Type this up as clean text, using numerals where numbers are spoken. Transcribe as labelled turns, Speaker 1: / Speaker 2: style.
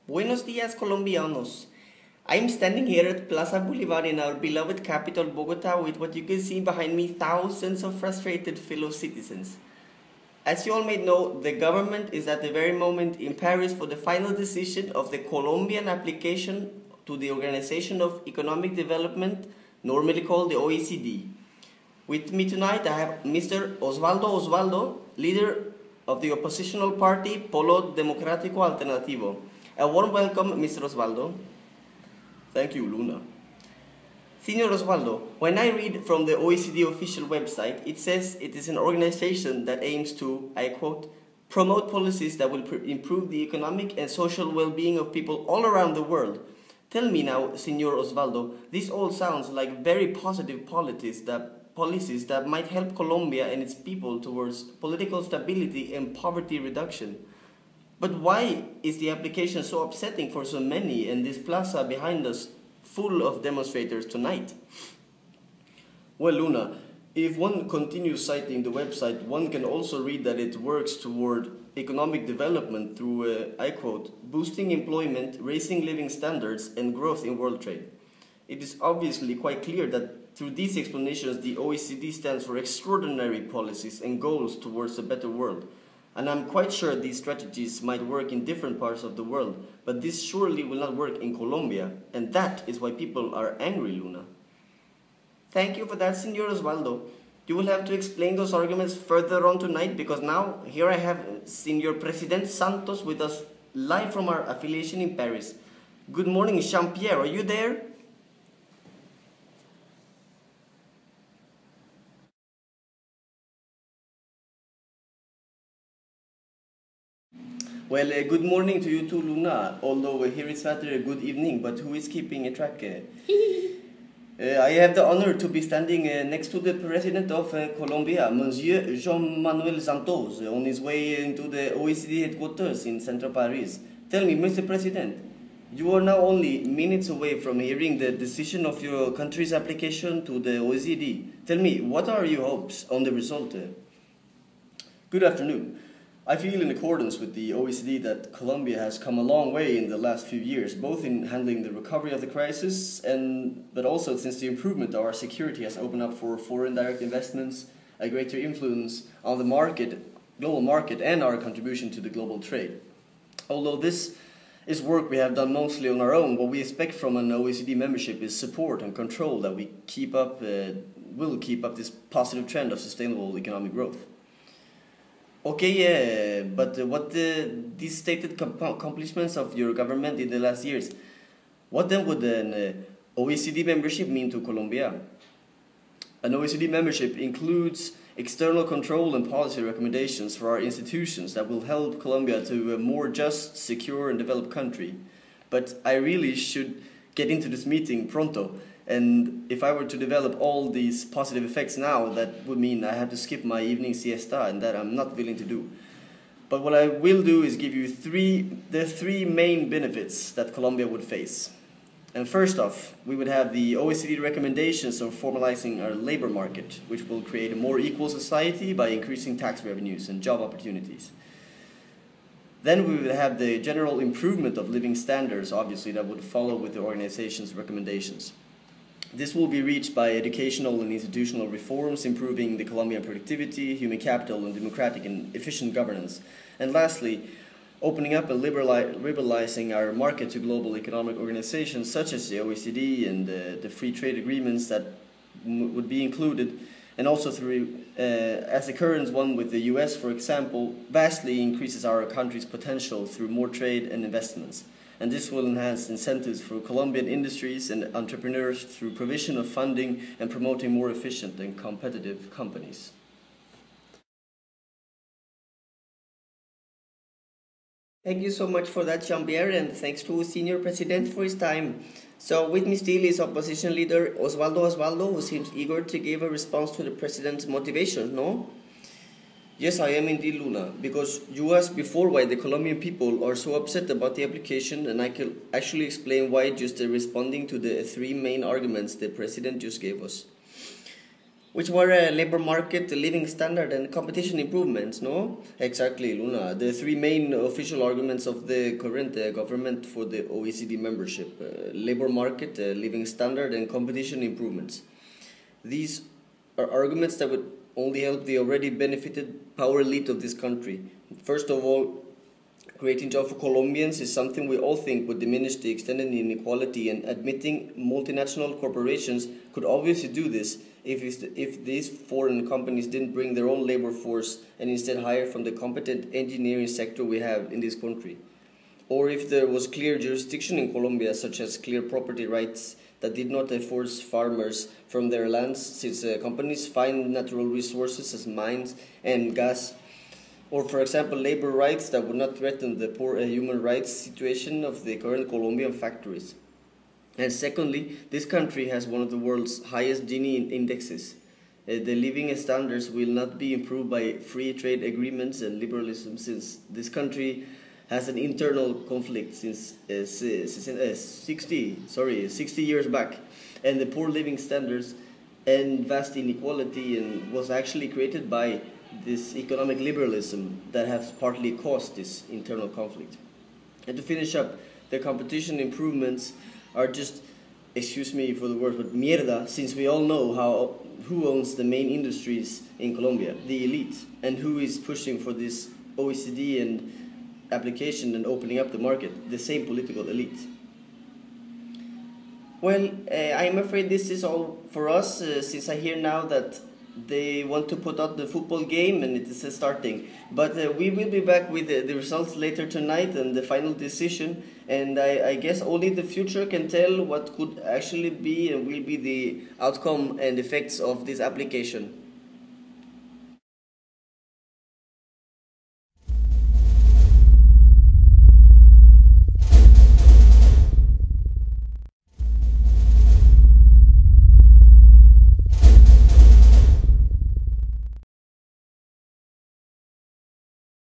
Speaker 1: Buenos días, colombianos. I'm standing here at Plaza Bolivar in our beloved capital, Bogota, with what you can see behind me, thousands of frustrated fellow citizens. As you all may know, the government is at the very moment in Paris for the final decision of the Colombian application to the Organization of Economic Development, normally called the OECD. With me tonight, I have Mr. Osvaldo, leader of the oppositional party Polo Democrático Alternativo. A warm welcome, Mr. Osvaldo.
Speaker 2: Thank you, Luna.
Speaker 1: Senior Osvaldo, when I read from the OECD official website, it says it is an organization that aims to, I quote, promote policies that will improve the economic and social well-being of people all around the world. Tell me now, Senior Osvaldo, this all sounds like very positive policies that might help Colombia and its people towards political stability and poverty reduction. But why is the application so upsetting for so many and this plaza behind us full of demonstrators tonight?
Speaker 2: Well, Luna, if one continues citing the website, one can also read that it works toward economic development through, I quote, boosting employment, raising living standards, and growth in world trade. It is obviously quite clear that through these explanations, the OECD stands for extraordinary policies and goals towards a better world. And I'm quite sure these strategies might work in different parts of the world, but this surely will not work in Colombia, and that is why people are angry, Luna.
Speaker 1: Thank you for that, Senor Osvaldo. You will have to explain those arguments further on tonight, because now here I have Senor President Santos with us live from our affiliation in Paris. Good morning, Jean-Pierre, are you there?
Speaker 2: Well, good morning to you too, Luna. Although here it's rather good evening, but who is keeping track? I have the honor to be standing next to the President of Colombia, Monsieur Jean-Manuel Santos, on his way into the OECD headquarters in Central Paris. Tell me, Mr. President, you are now only minutes away from hearing the decision of your country's application to the OECD. Tell me, what are your hopes on the result? Good afternoon. I feel in accordance with the OECD that Colombia has come a long way in the last few years, both in handling the recovery of the crisis but also since the improvement of our security has opened up for foreign direct investments, a greater influence on the global market, and our contribution to the global trade. Although this is work we have done mostly on our own, what we expect from an OECD membership is support and control that we will keep up this positive trend of sustainable economic growth.
Speaker 1: Okay, yeah, but these stated accomplishments of your government in the last years, what then would an OECD membership mean to Colombia?
Speaker 2: An OECD membership includes external control and policy recommendations for our institutions that will help Colombia to a more just, secure, and developed country. But I really should get into this meeting pronto. And if I were to develop all these positive effects now, that would mean I have to skip my evening siesta, and that I'm not willing to do. But what I will do is give you the three main benefits that Colombia would face. And first off, we would have the OECD recommendations on formalizing our labor market, which will create a more equal society by increasing tax revenues and job opportunities. Then we would have the general improvement of living standards, obviously, that would follow with the organization's recommendations. This will be reached by educational and institutional reforms, improving the Colombian productivity, human capital, and democratic and efficient governance. And lastly, opening up and liberalizing our market to global economic organizations such as the OECD and the free trade agreements that would be included, and also through, as the current one with the US, for example, vastly increases our country's potential through more trade and investments. And this will enhance incentives for Colombian industries and entrepreneurs through provision of funding and promoting more efficient and competitive companies.
Speaker 1: Thank you so much for that, Jean-Pierre, and thanks to Senior President for his time. So with me still is opposition leader Osvaldo, who seems eager to give a response to the President's motivation, no?
Speaker 2: Yes, I am indeed, Luna, because you asked before why the Colombian people are so upset about the application, and I can actually explain why just responding to the three main arguments the President just gave us.
Speaker 1: which were labor market, living standard, and competition improvements, no?
Speaker 2: Exactly, Luna. The three main official arguments of the current government for the OECD membership: labor market, living standard, and competition improvements. These are arguments that would only help the already benefited power elite of this country. First of all, creating jobs for Colombians is something we all think would diminish the extended inequality, and admitting multinational corporations could obviously do this if these foreign companies didn't bring their own labor force and instead hire from the competent engineering sector we have in this country. Or if there was clear jurisdiction in Colombia, such as clear property rights that did not force farmers from their lands, since companies find natural resources as mines and gas. Or, for example, labor rights that would not threaten the poor human rights situation of the current Colombian factories. And secondly, this country has one of the world's highest Gini indexes. The living standards will not be improved by free trade agreements and liberalism, since this country has an internal conflict since 60 years back, and the poor living standards and vast inequality was actually created by this economic liberalism that has partly caused this internal conflict. And to finish up, the competition improvements are just, excuse me for the word, but mierda, since we all know who owns the main industries in Colombia, the elite, and who is pushing for this OECD and application and opening up the market, the same political elite.
Speaker 1: Well, I'm afraid this is all for us, since I hear now that they want to put out the football game and it is starting. But we will be back with the results later tonight and the final decision. And I guess only the future can tell what could actually be and will be the outcome and effects of this application.